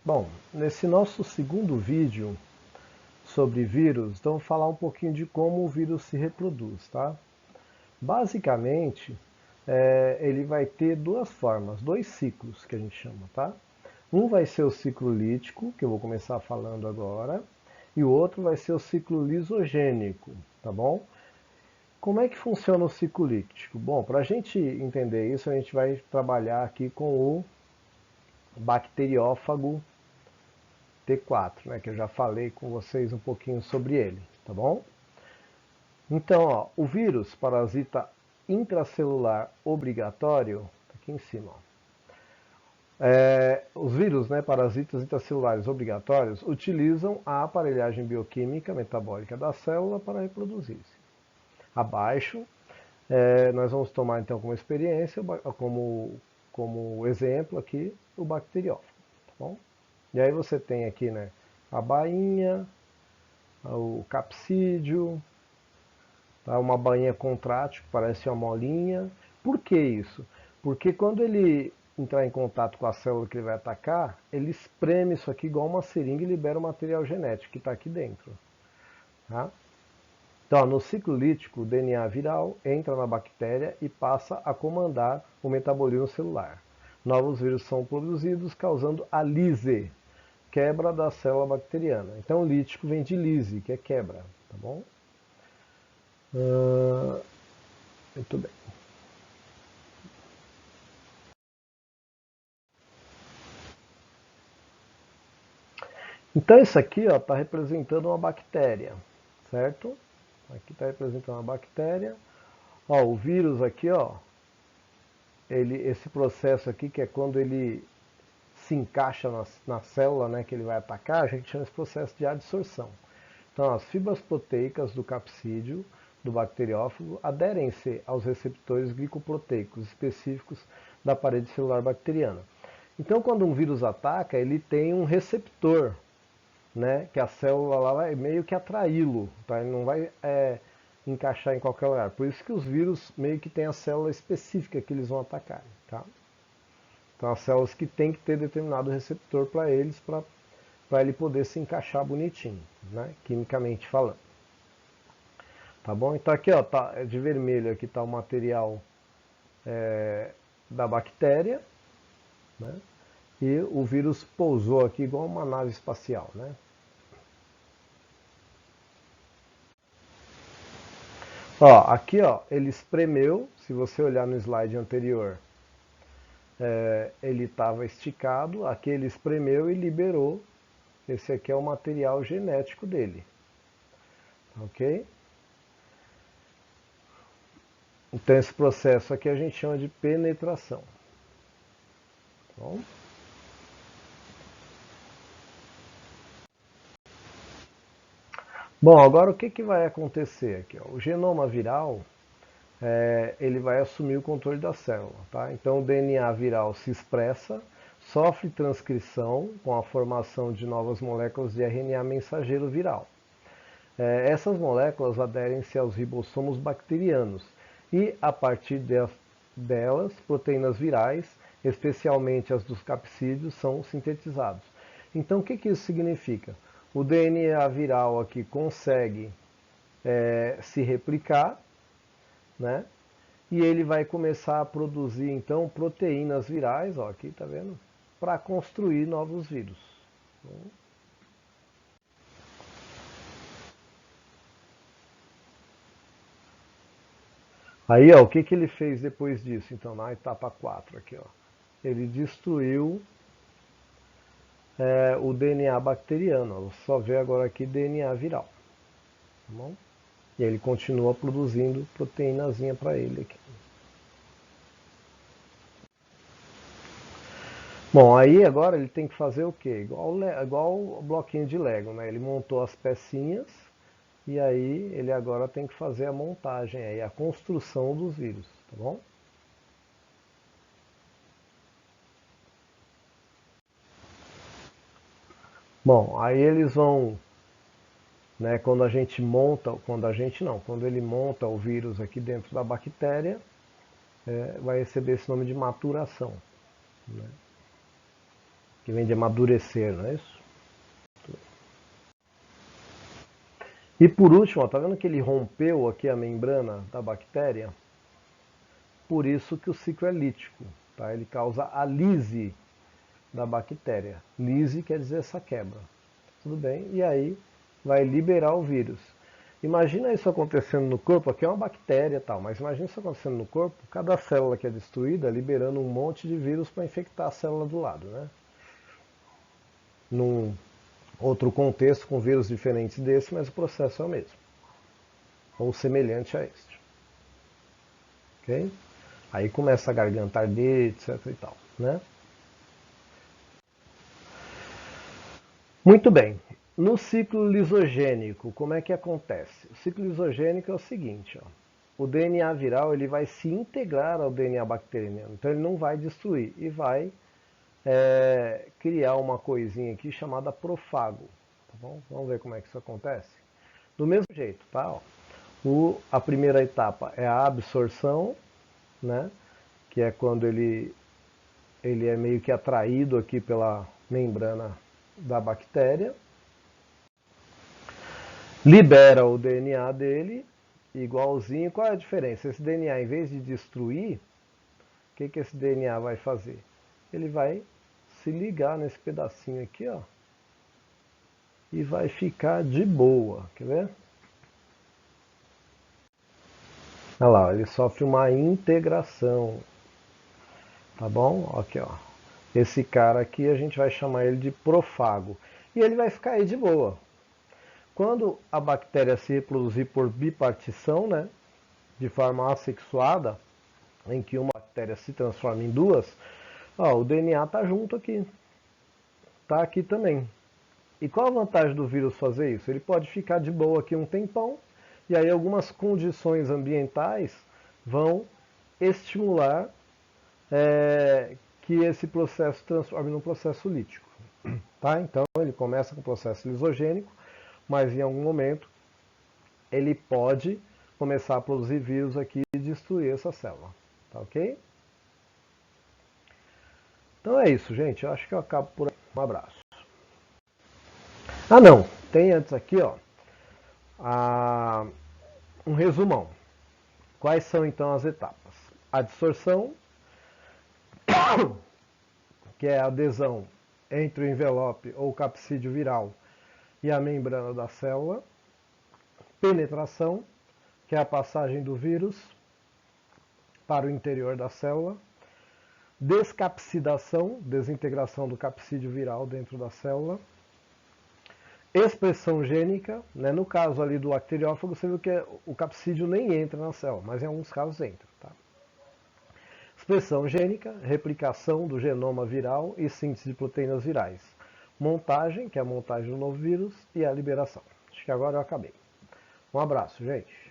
Bom, nesse nosso segundo vídeo sobre vírus, vamos falar um pouquinho de como o vírus se reproduz, tá? Basicamente, ele vai ter duas formas, dois ciclos que a gente chama, tá? Um vai ser o ciclo lítico, que eu vou começar falando agora, e o outro vai ser o ciclo lisogênico, tá bom? Como é que funciona o ciclo lítico? Bom, para a gente entender isso, a gente vai trabalhar aqui com o bacteriófago T4, né, que eu já falei com vocês um pouquinho sobre ele, tá bom? Então, ó, o vírus parasita intracelular obrigatório, tá aqui em cima, ó. Os vírus, né, parasitas intracelulares obrigatórios, utilizam a aparelhagem bioquímica metabólica da célula para reproduzir-se. Abaixo, nós vamos tomar então como experiência, como exemplo aqui, o bacteriófago, tá bom? E aí você tem aqui, né, a bainha, o capsídeo, tá? Uma bainha contrátil que parece uma molinha. Por que isso? Porque quando ele entrar em contato com a célula que ele vai atacar, ele espreme isso aqui igual uma seringa e libera o material genético que está aqui dentro. Tá? Então, no ciclo lítico, o DNA viral entra na bactéria e passa a comandar o metabolismo celular. Novos vírus são produzidos, causando a lise, quebra da célula bacteriana. Então, lítico vem de lise, que é quebra, tá bom? Muito bem. Então isso aqui está representando uma bactéria, certo? Aqui está representando uma bactéria. Ó, o vírus aqui, ó, esse processo aqui, que é quando ele se encaixa na célula, né, que ele vai atacar, a gente chama esse processo de adsorção. Então as fibras proteicas do capsídeo, do bacteriófago, aderem-se aos receptores glicoproteicos específicos da parede celular bacteriana. Então quando um vírus ataca, ele tem um receptor, né, que a célula lá vai meio que atraí-lo, tá? Ele não vai encaixar em qualquer lugar. Por isso que os vírus meio que têm a célula específica que eles vão atacar, tá? Então as células que tem que ter determinado receptor para eles, para ele poder se encaixar bonitinho, né, quimicamente falando. Tá bom? Então aqui, ó, tá de vermelho aqui está o material da bactéria, né? E o vírus pousou aqui igual uma nave espacial, né? Ó, aqui, ó, ele espremeu, se você olhar no slide anterior, ele estava esticado, aqui ele espremeu e liberou. Esse aqui é o material genético dele, ok? Então esse processo aqui a gente chama de penetração. Tá bom? Bom, agora o que, que vai acontecer aqui? Ó? O genoma viral, ele vai assumir o controle da célula. Tá? Então o DNA viral se expressa, sofre transcrição com a formação de novas moléculas de RNA mensageiro viral. Essas moléculas aderem-se aos ribossomos bacterianos e, a partir delas, proteínas virais, especialmente as dos capsídeos, são sintetizados. Então, o que, que isso significa? O DNA viral aqui consegue se replicar, né? E ele vai começar a produzir, então, proteínas virais, ó, aqui, tá vendo? Para construir novos vírus. Aí, ó, o que, que ele fez depois disso? Então, na etapa 4 aqui, ó. Ele destruiu o DNA bacteriano. Ó. Só vê agora aqui DNA viral. Tá bom? E aí ele continua produzindo proteínazinha para ele aqui. Bom, aí agora ele tem que fazer o quê? Igual o bloquinho de Lego, né? Ele montou as pecinhas e aí ele agora tem que fazer a montagem, aí, a construção dos vírus, tá bom? Bom, aí eles vão, né, quando a gente não, quando ele monta o vírus aqui dentro da bactéria, vai receber esse nome de maturação, né? que vem de amadurecer, não é isso? E por último, tá vendo que ele rompeu aqui a membrana da bactéria? Por isso que o ciclo é lítico, tá? Ele causa a lise da bactéria. Lise quer dizer essa quebra. Tudo bem? E aí vai liberar o vírus. Imagina isso acontecendo no corpo, aqui é uma bactéria e tal, mas imagina isso acontecendo no corpo, cada célula que é destruída liberando um monte de vírus para infectar a célula do lado, né? Num outro contexto, com vírus diferentes desse, mas o processo é o mesmo. Ou semelhante a este. Ok? Aí começa a garganta arder, etc e tal, né? Muito bem. No ciclo lisogênico, como é que acontece? O ciclo lisogênico é o seguinte, ó. O DNA viral ele vai se integrar ao DNA bacteriano, então ele não vai destruir e vai criar uma coisinha aqui chamada profago. Tá bom? Vamos ver como é que isso acontece? Do mesmo jeito, tá? Ó. A primeira etapa é a absorção, né? Que é quando ele é meio que atraído aqui pela membrana da bactéria, libera o DNA dele, igualzinho. Qual é a diferença? Esse DNA, em vez de destruir, o que esse DNA vai fazer? Ele vai se ligar nesse pedacinho aqui, ó, e vai ficar de boa. Quer ver? Olha lá, ele sofre uma integração. Tá bom? Aqui, ó. Esse cara aqui a gente vai chamar ele de profago. E ele vai ficar aí de boa. Quando a bactéria se reproduzir por bipartição, né, de forma assexuada, em que uma bactéria se transforma em duas, ó, o DNA está junto aqui. Está aqui também. E qual a vantagem do vírus fazer isso? Ele pode ficar de boa aqui um tempão, e aí algumas condições ambientais vão estimular que esse processo se transforme num processo lítico. Tá? Então ele começa com o processo lisogênico, mas em algum momento ele pode começar a produzir vírus aqui e destruir essa célula. Tá ok? Então é isso, gente. Eu acho que eu acabo por aqui. Um abraço. Ah, não. Tem antes aqui, ó, um resumão. Quais são então as etapas? A adsorção, que é a adesão entre o envelope ou capsídeo viral e a membrana da célula. Penetração, que é a passagem do vírus para o interior da célula. Descapsidação, desintegração do capsídeo viral dentro da célula. Expressão gênica, né? No caso ali do bacteriófago, você viu que o capsídeo nem entra na célula, mas em alguns casos entra. Tá? Expressão gênica, replicação do genoma viral e síntese de proteínas virais. Montagem, que é a montagem do novo vírus, e a liberação. Acho que agora eu acabei. Um abraço, gente.